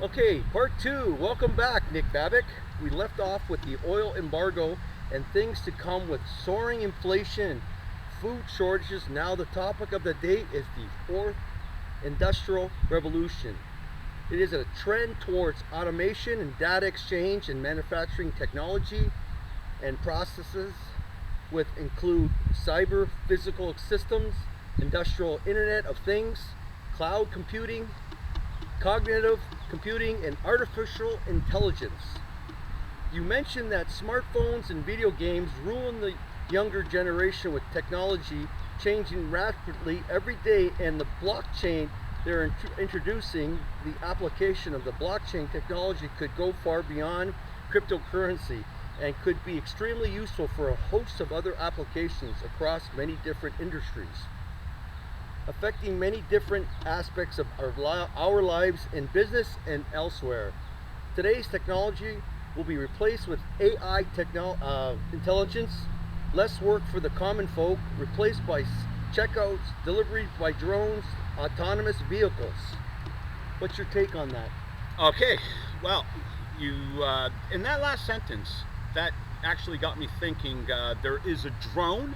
Okay, part two. Welcome back, Nick Babick. We left off with the oil embargo and things to come with soaring inflation, food shortages. Now the topic of the day is the fourth industrial revolution. It is a trend towards automation and data exchange and manufacturing technology and processes with include cyber physical systems, industrial internet of things, cloud computing, cognitive computing, and artificial intelligence. You mentioned that smartphones and video games ruin the younger generation with technology changing rapidly every day, and the blockchain they're introducing, the application of the blockchain technology could go far beyond cryptocurrency and could be extremely useful for a host of other applications across many different industries, affecting many different aspects of our lives in business and elsewhere. Today's technology will be replaced with AI intelligence, less work for the common folk, replaced by checkouts, delivery by drones, autonomous vehicles. What's your take on that? Okay, well, you in that last sentence, that actually got me thinking. There is a drone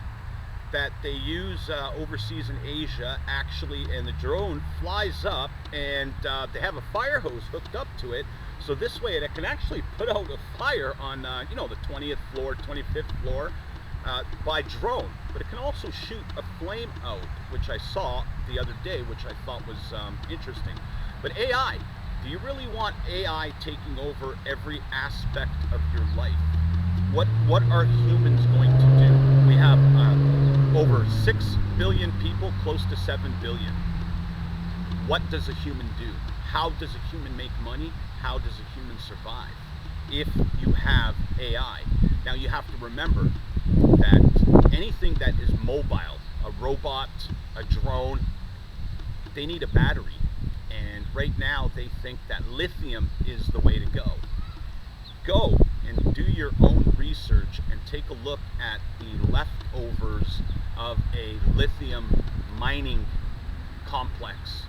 that they use overseas in Asia, actually, and the drone flies up, and they have a fire hose hooked up to it, so this way it can actually put out a fire on the 20th floor, 25th floor by drone. But it can also shoot a flame out, which I saw the other day, which I thought was interesting. But AI, do you really want AI taking over every aspect of your life? What are humans going to do? We have over 6 billion people, close to 7 billion. What does a human do? How does a human make money? How does a human survive if you have AI? Now you have to remember that anything that is mobile, a robot, a drone, they need a battery. And right now they think that lithium is the way to go. Go and do your own research and take a look at the leftovers of a lithium mining complex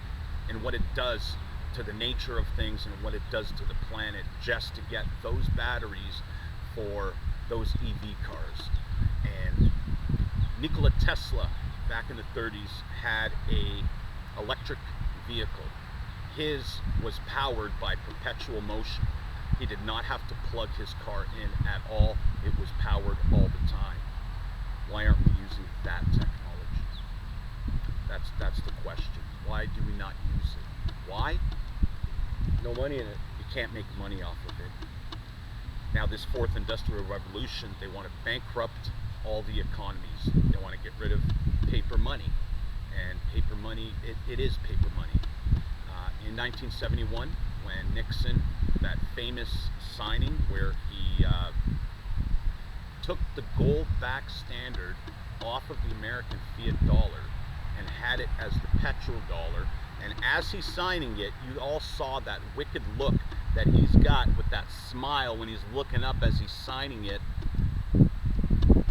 and what it does to the nature of things and what it does to the planet just to get those batteries for those EV cars. And Nikola Tesla back in the 30s had a electric vehicle. His was powered by perpetual motion. He did not have to plug his car in at all. It was powered all the time. Why aren't we using that technology? That's the question. Why do we not use it? Why? No money in it. You can't make money off of it. Now this fourth industrial revolution, they want to bankrupt all the economies. They want to get rid of paper money. And paper money, it is paper money. In 1971, when Nixon, that famous signing where he took the gold-back standard off of the American fiat dollar and had it as the petrodollar, and as he's signing it, you all saw that wicked look that he's got with that smile when he's looking up as he's signing it.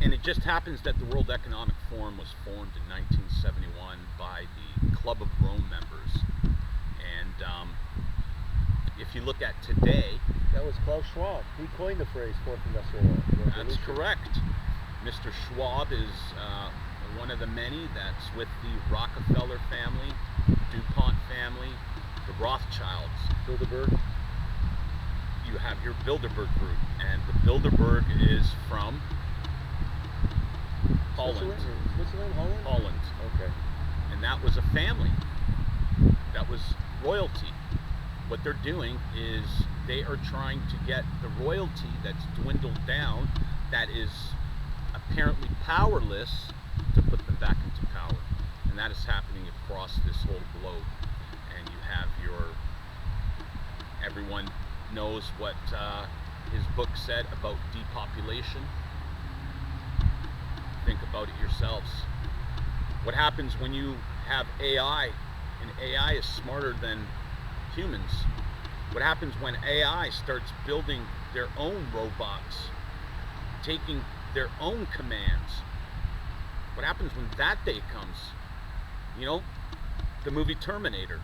And it just happens that the World Economic Forum was formed in 1971 by the Club of Rome members. And if you look at today, that was Klaus Schwab. He coined the phrase fourth industrial revolution. That's correct. Mr. Schwab is one of the many that's with the Rockefeller family, DuPont family, the Rothschilds. Bilderberg. You have your Bilderberg group, and the Bilderberg is from Holland. Switzerland? Holland? Holland. Okay. And that was a family. That was royalty. What they're doing is they are trying to get the royalty that's dwindled down, that is apparently powerless, to put them back into power. And that is happening across this whole globe. And you have everyone knows what his book said about depopulation. Think about it yourselves. What happens when you have AI, and AI is smarter than humans? What happens when AI starts building their own robots, taking their own commands? What happens when that day comes? The movie Terminator.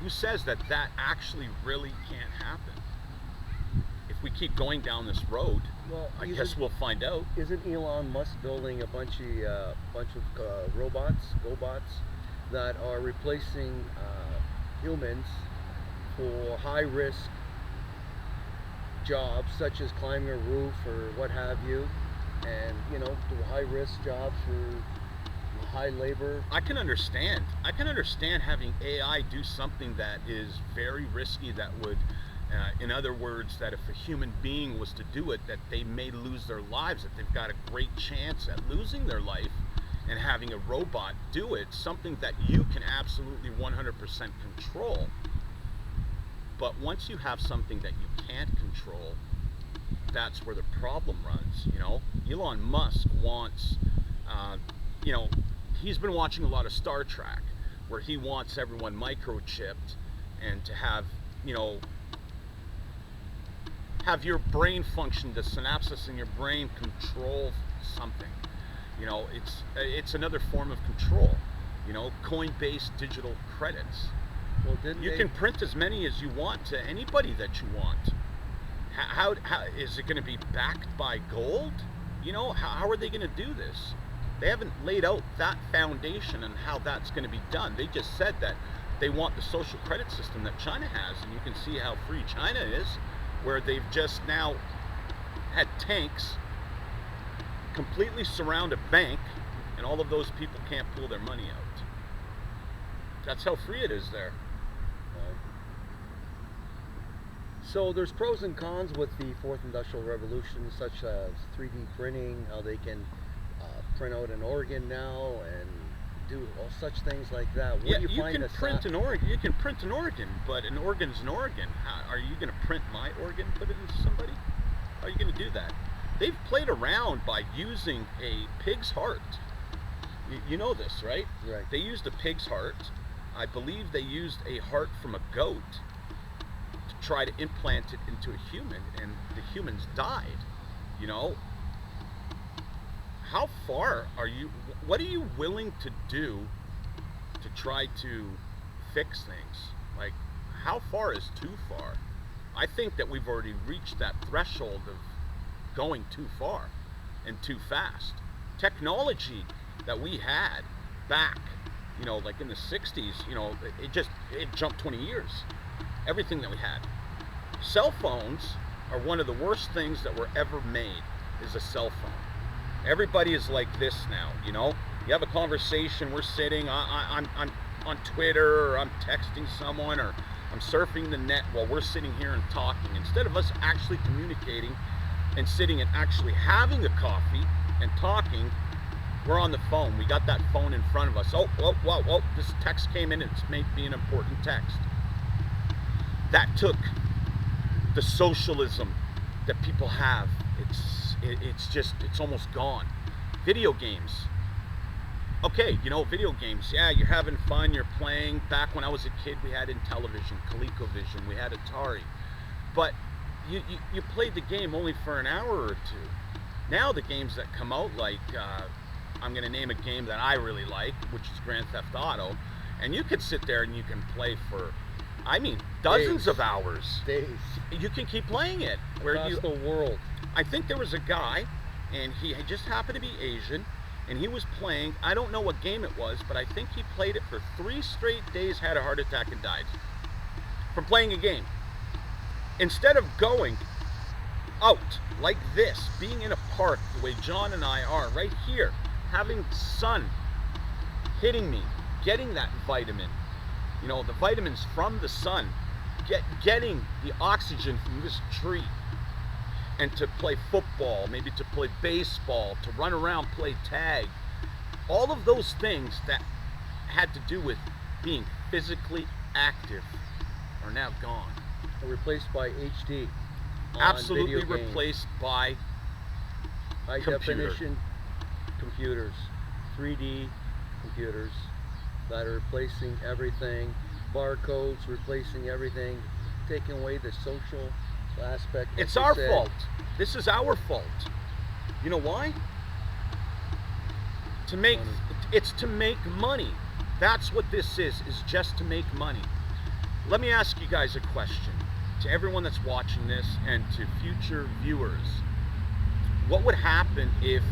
Who says that that actually really can't happen? If we keep going down this road, Well, I guess we'll find out. Isn't Elon Musk building a bunch of robots, GoBots, that are replacing humans for high risk jobs such as climbing a roof or what have you, and the high risk jobs for high labor? I can understand having AI do something that is very risky, that would in other words, that if a human being was to do it, that they may lose their lives, that they've got a great chance at losing their life, and having a robot do it, something that you can absolutely 100% control. But once you have something that you can't control, that's where the problem runs. Elon Musk wants, he's been watching a lot of Star Trek, where he wants everyone microchipped and to have your brain function, the synapses in your brain control something. It's another form of control. Coin-based digital credits. Well, you can print as many as you want to anybody that you want. How is it going to be backed by gold? How are they going to do this? They haven't laid out that foundation and how that's going to be done. They just said that they want the social credit system that China has, and you can see how free China is, where they've just now had tanks completely surround a bank, and all of those people can't pull their money out. That's how free it is there. So there's pros and cons with the fourth industrial revolution, such as 3D printing, how they can print out an organ now and do all such things like that. What do you find can print an organ. You can print an organ, but an organ's an organ. Are you going to print my organ, put it into somebody? How are you going to do that? They've played around by using a pig's heart. You know this, right? Right. They used a pig's heart. I believe they used a heart from a goat to try to implant it into a human, and the humans died. How far are you? What are you willing to do to try to fix things? Like, how far is too far? I think that we've already reached that threshold of going too far and too fast. Technology that we had back, like in the 60s, it jumped 20 years. Everything that we had. Cell phones are one of the worst things that were ever made, is a cell phone. Everybody is like this now, You have a conversation, we're sitting, I'm on Twitter, or I'm texting someone, or I'm surfing the net while we're sitting here and talking. Instead of us actually communicating and sitting and actually having a coffee and talking, we're on the phone. We got that phone in front of us. Oh, this text came in, it's may be an important text. That took the socialism that people have. It's almost gone. Video games. Okay, video games. Yeah, you're having fun, you're playing. Back when I was a kid, we had Intellivision, ColecoVision, we had Atari. But you played the game only for an hour or two. Now the games that come out, like, I'm going to name a game that I really like, which is Grand Theft Auto, and you could sit there and you can play for, dozens of hours. Days. You can keep playing it. Across the world. I think there was a guy, and he just happened to be Asian, and he was playing, I don't know what game it was, but I think he played it for 3 straight days, had a heart attack, and died from playing a game. Instead of going out like this, being in a park the way John and I are, right here, having sun hitting me, getting that vitamin, the vitamins from the sun, getting the oxygen from this tree, and to play football, maybe to play baseball, to run around, play tag. All of those things that had to do with being physically active are now gone. Replaced by HD. Absolutely replaced by high definition computers, 3D computers that are replacing everything, barcodes replacing everything, taking away the social aspect. It's our fault. This is our fault. You know why? It's to make money. That's what this is just to make money. Let me ask you guys a question. To everyone that's watching this and to future viewers, what would happen if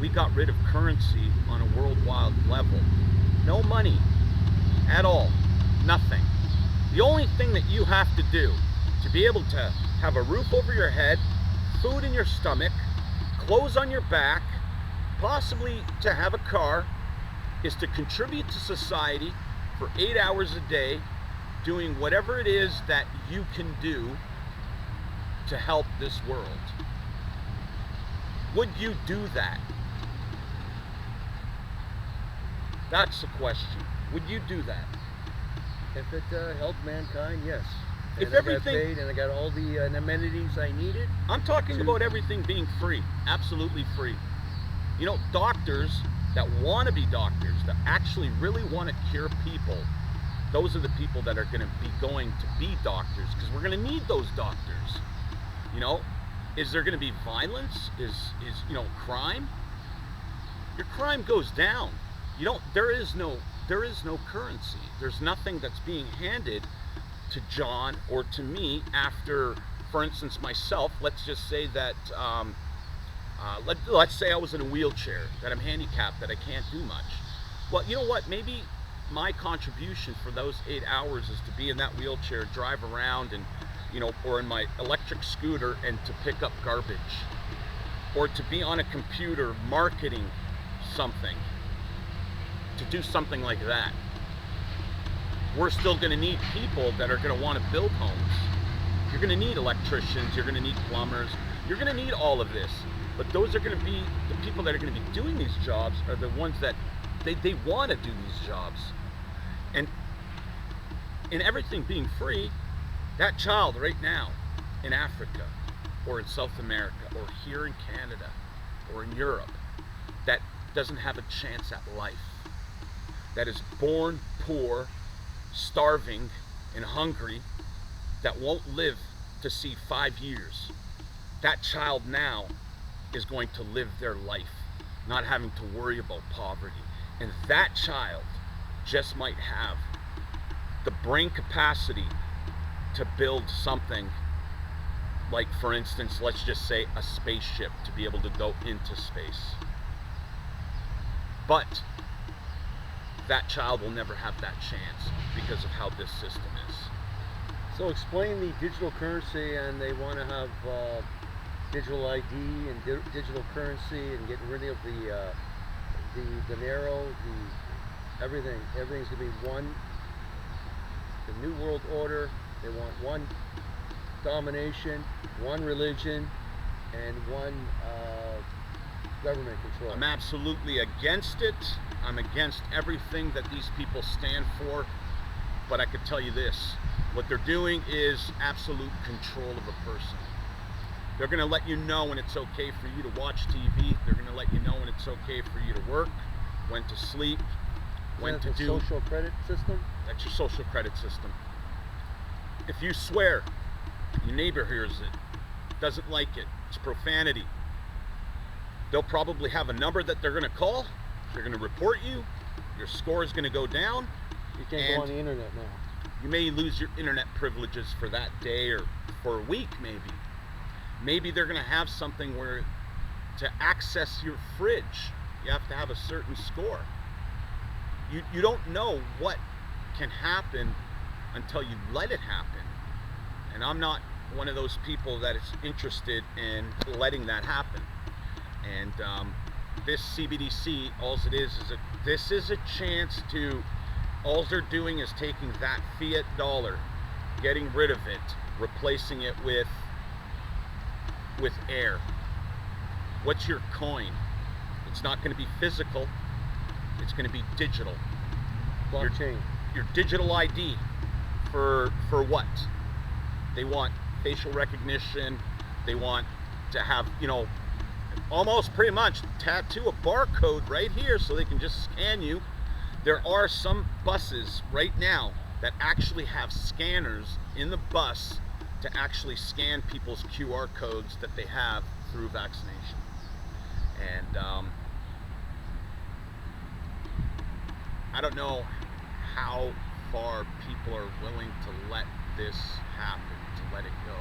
we got rid of currency on a worldwide level? No money at all, nothing. The only thing that you have to do to be able to have a roof over your head, food in your stomach, clothes on your back, possibly to have a car, is to contribute to society for 8 hours a day, doing whatever it is that you can do to help this world. Would you do that? That's the question. Would you do that? If it helped mankind, yes. If And I got everything- paid and I got all the amenities I needed. I'm talking to- about everything being free, absolutely free. You know, doctors that want to be doctors, that actually really want to cure people, those are the people that are going to be going to be doctors, because we're going to need those doctors. You know, is there going to be violence? Is crime? Your crime goes down. You don't. There is no currency. There's nothing that's being handed to John or to me after, for instance, myself. Let's just say that. Let's say I was in a wheelchair, that I'm handicapped, that I can't do much. Well, you know what? Maybe my contribution for those 8 hours is to be in that wheelchair, drive around, and or in my electric scooter, and to pick up garbage, or to be on a computer marketing something, to do something like that. We're still going to need people that are going to want to build homes. You're going to need electricians, you're going to need plumbers, you're going to need all of this. But those are going to be the people that are going to be doing these jobs, are the ones that they want to do these jobs. And in everything being free, that child right now in Africa or in South America or here in Canada or in Europe that doesn't have a chance at life, that is born poor, starving and hungry, that won't live to see 5 years, that child now is going to live their life not having to worry about poverty. And that child just might have the brain capacity to build something like, for instance, let's just say a spaceship, to be able to go into space. But that child will never have that chance because of how this system is. So explain the digital currency, and they want to have digital ID and digital currency, and get rid of the dinero, everything. Everything's gonna be one. The New World Order. They want one domination, one religion, and one government control. I'm absolutely against it. I'm against everything that these people stand for. But I could tell you this: what they're doing is absolute control of a person. They're going to let you know when it's okay for you to watch TV. They're going to let you know when it's okay for you to work, when to sleep, when to do. Social credit system? That's your social credit system. If you swear, your neighbor hears it, doesn't like it, it's profanity, they'll probably have a number that they're going to call. They're going to report you. Your score is going to go down. You can't go on the internet now. You may lose your internet privileges for that day or for a week, maybe. Maybe they're going to have something where to access your fridge, you have to have a certain score. You don't know what can happen until you let it happen. And I'm not one of those people that is interested in letting that happen. And this CBDC, all it is this is a chance to, all they're doing is taking that fiat dollar, getting rid of it, replacing it with air. What's your coin? It's not going to be physical, it's going to be digital. Blockchain. Your digital ID for what? They want facial recognition. They want to have, almost pretty much tattoo a barcode right here so they can just scan you. There are some buses right now that actually have scanners in the bus to actually scan people's QR codes that they have through vaccination. And I don't know how far people are willing to let this happen, to let it go.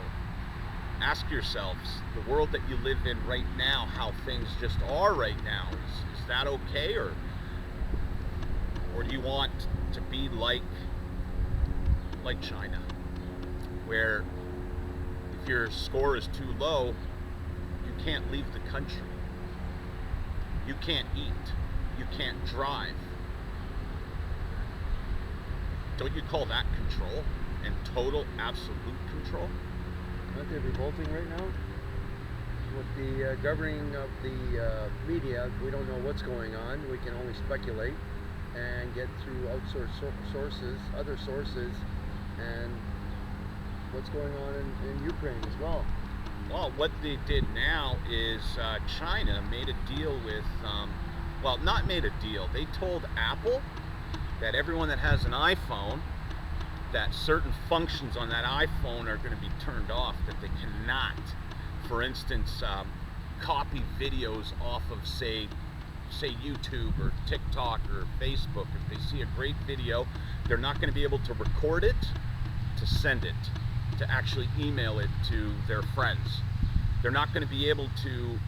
Ask yourselves, the world that you live in right now, how things just are right now, is that okay, or do you want to be like China, where if your score is too low, you can't leave the country, you can't eat, you can't drive? Don't you call that control, and total, absolute control? Aren't they revolting right now? With the governing of the media, we don't know what's going on. We can only speculate and get through outsourced sources, other sources, and what's going on in Ukraine as well. Well, what they did now is China made a deal with, well, not made a deal. They told Apple that everyone that has an iPhone, that certain functions on that iPhone are going to be turned off, that they cannot, for instance, copy videos off of, say YouTube or TikTok or Facebook. If they see a great video, they're not going to be able to record it, to send it, to actually email it to their friends. They're not going to be able to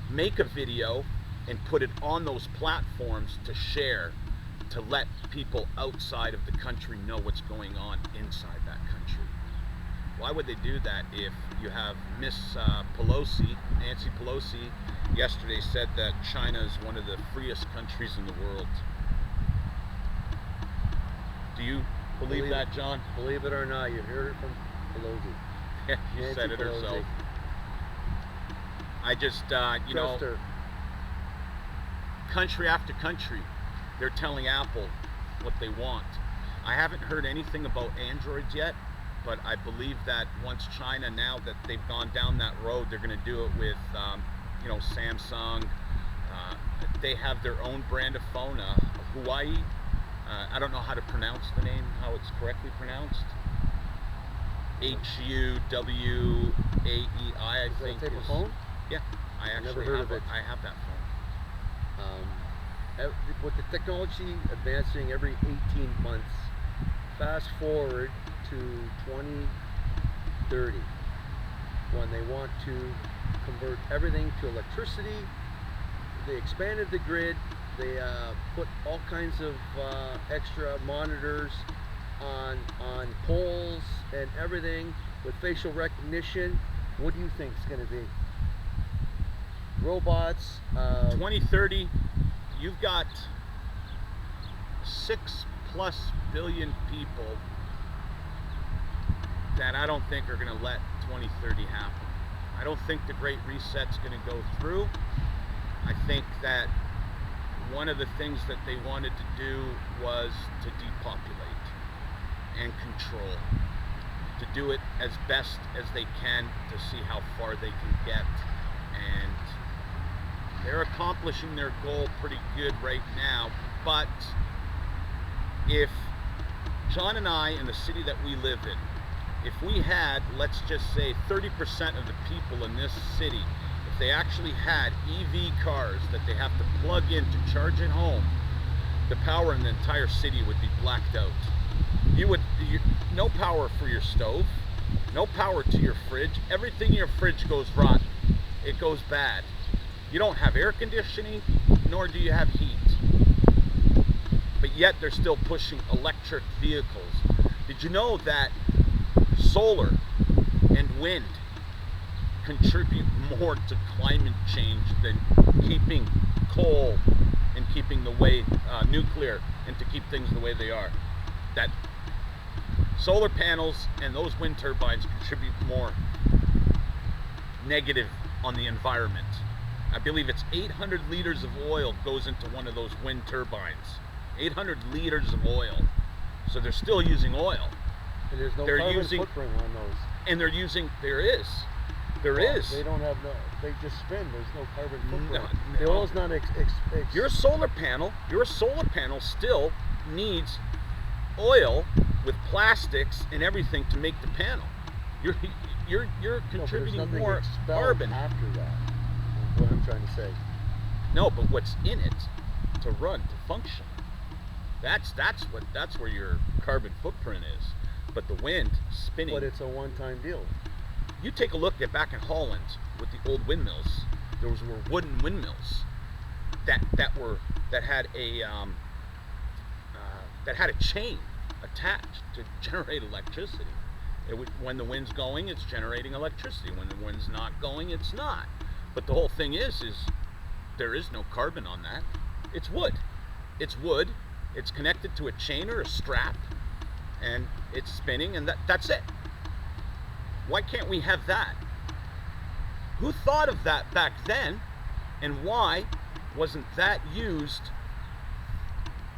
make a video and put it on those platforms to share, to let people outside of the country know what's going on inside that country. Why would they do that if you have Miss Pelosi, Nancy Pelosi, yesterday said that China is one of the freest countries in the world? Do you believe that, John? Believe it or not, you heard it from Pelosi. Yeah, she Nancy said it Pelosi. herself. I just, you know, Trust her. country after country, they're telling Apple what they want. I haven't heard anything about Androids yet, but I believe that once China, now that they've gone down that road, they're going to do it with, you know, Samsung. They have their own brand of phone, Huawei. I don't know how to pronounce the name, how it's correctly pronounced. Huawei, I think. Is that a type of phone? Yeah, I actually never heard have of it. I have that phone. With the technology advancing every 18 months, fast forward to 2030, when they want to convert everything to electricity. They expanded the grid. They put all kinds of extra monitors on poles and everything with facial recognition. What do you think it's going to be? Robots. 2030, you've got 6+ billion people that I don't think are going to let 2030 happen. I don't think the Great Reset's going to go through. I think that one of the things that they wanted to do was to depopulate and control, to do it as best as they can to see how far they can get, and they're accomplishing their goal pretty good right now. But if John and I, in the city that we live in, if we had, let's just say, 30% of the people in this city, if they actually had EV cars that they have to plug in to charge at home, the power in the entire city would be blacked out. No power for your stove, no power to your fridge. Everything in your fridge goes rotten. It goes bad. You don't have air conditioning, nor do you have heat. But yet they're still pushing electric vehicles. Did you know that solar and wind contribute more to climate change than keeping coal and keeping the way nuclear, and to keep things the way they are? That solar panels and those wind turbines contribute more negative on the environment. I believe it's 800 liters of oil goes into one of those wind turbines. 800 liters of oil. So they're still using oil. And there's no carbon footprint on those. And there is. They don't have no. They just spin. There's no carbon footprint. No. The oil's not Your solar panel still needs oil with plastics and everything to make the panel. You're contributing more carbon after that. Is what I'm trying to say. No, but what's in it to run, to function? That's where your carbon footprint is. But the wind spinning. But it's a one-time deal. You take a look at back in Holland with the old windmills. Those were wooden windmills that had a chain attached to generate electricity. When the wind's going, it's generating electricity. When the wind's not going, it's not. But the whole thing is there is no carbon on that. It's wood. It's wood. It's connected to a chain or a strap, and it's spinning, and that's it. Why can't we have that? Who thought of that back then, and why wasn't that used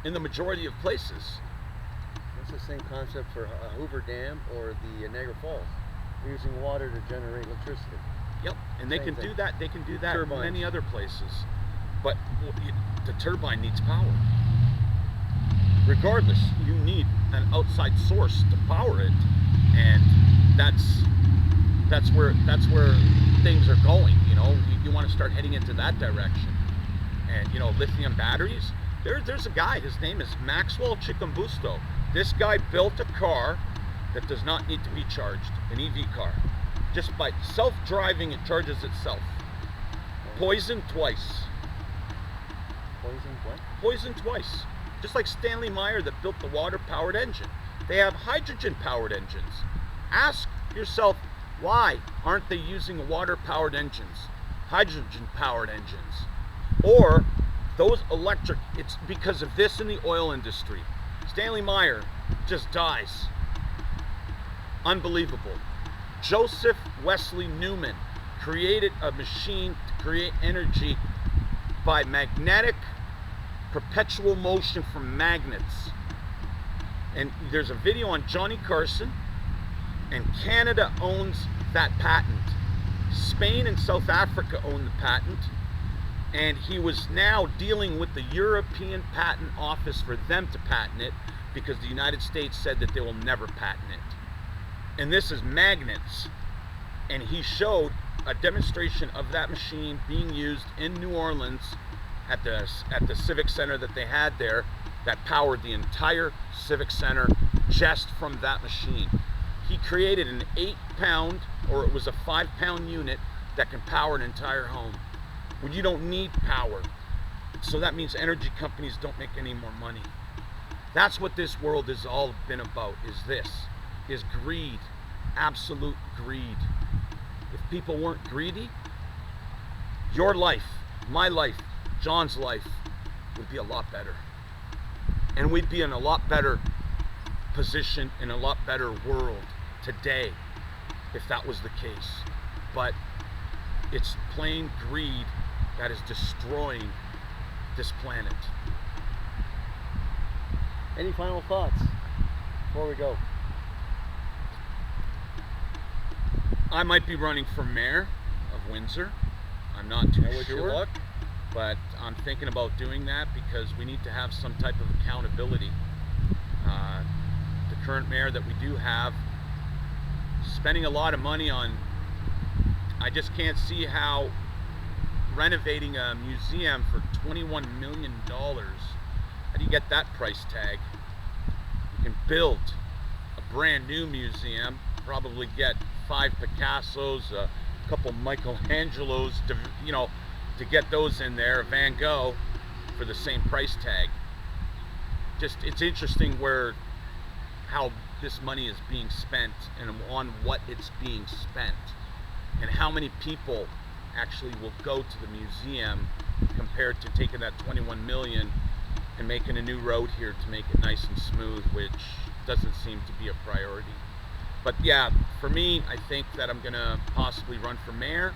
in the majority of places? It's the same concept for Hoover Dam or the Niagara Falls. They're using water to generate electricity. Yep, and they can do that. They can do that in many other places, but the turbine needs power. Regardless, you need an outside source to power it, and that's where things are going. You want to start heading into that direction, and lithium batteries. There's a guy. His name is Maxwell Chicambusto. This guy built a car that does not need to be charged, an EV car. Just by self-driving, it charges itself. Poisoned twice. Poisoned what? Poisoned twice. Just like Stanley Meyer that built the water-powered engine. They have hydrogen-powered engines. Ask yourself, why aren't they using water-powered engines? Hydrogen-powered engines. Or those electric, it's because of this in the oil industry. Stanley Meyer just dies. Unbelievable. Joseph Wesley Newman created a machine to create energy by magnetic perpetual motion from magnets. And there's a video on Johnny Carson, and Canada owns that patent. Spain and South Africa own the patent, and he was now dealing with the European Patent Office for them to patent it, because the United States said that they will never patent it. And this is magnets, and he showed a demonstration of that machine being used in New Orleans at the Civic Center that they had there, that powered the entire Civic Center just from that machine. He created an 8-pound, or it was a 5-pound unit that can power an entire home. When you don't need power. So that means energy companies don't make any more money. That's what this world has all been about, is greed, absolute greed. If people weren't greedy, your life, my life, John's life would be a lot better. And we'd be in a lot better position, in a lot better world today if that was the case. But it's plain greed that is destroying this planet. Any final thoughts before we go? I might be running for mayor of Windsor. I'm not too Wish you sure, luck. but I'm thinking about doing that because we need to have some type of accountability. The current mayor that we do have, spending a lot of money on, I just can't see how renovating a museum for $21 million, how do you get that price tag? You can build a brand new museum, probably get 5 Picassos, a couple Michelangelos to get those in there, Van Gogh, for the same price tag. Just, it's interesting how this money is being spent and on what it's being spent, and how many people actually will go to the museum compared to taking that 21 million and making a new road here to make it nice and smooth, which doesn't seem to be a priority. But yeah, for me, I think that I'm gonna possibly run for mayor.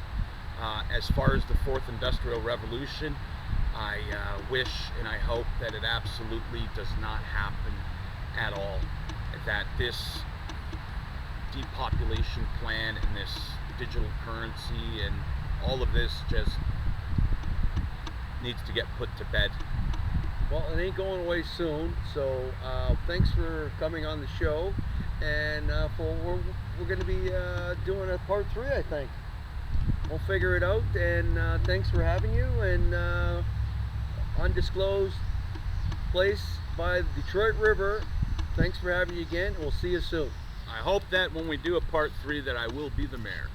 As far as the 4th Industrial Revolution, I wish and I hope that it absolutely does not happen at all. That this depopulation plan and this digital currency and all of this just needs to get put to bed. Well, it ain't going away soon, so thanks for coming on the show, and we're going to be doing a part 3, I think. We'll figure it out, and thanks for having you, and undisclosed place by the Detroit River. Thanks for having you again, and we'll see you soon. I hope that when we do a part 3 that I will be the mayor.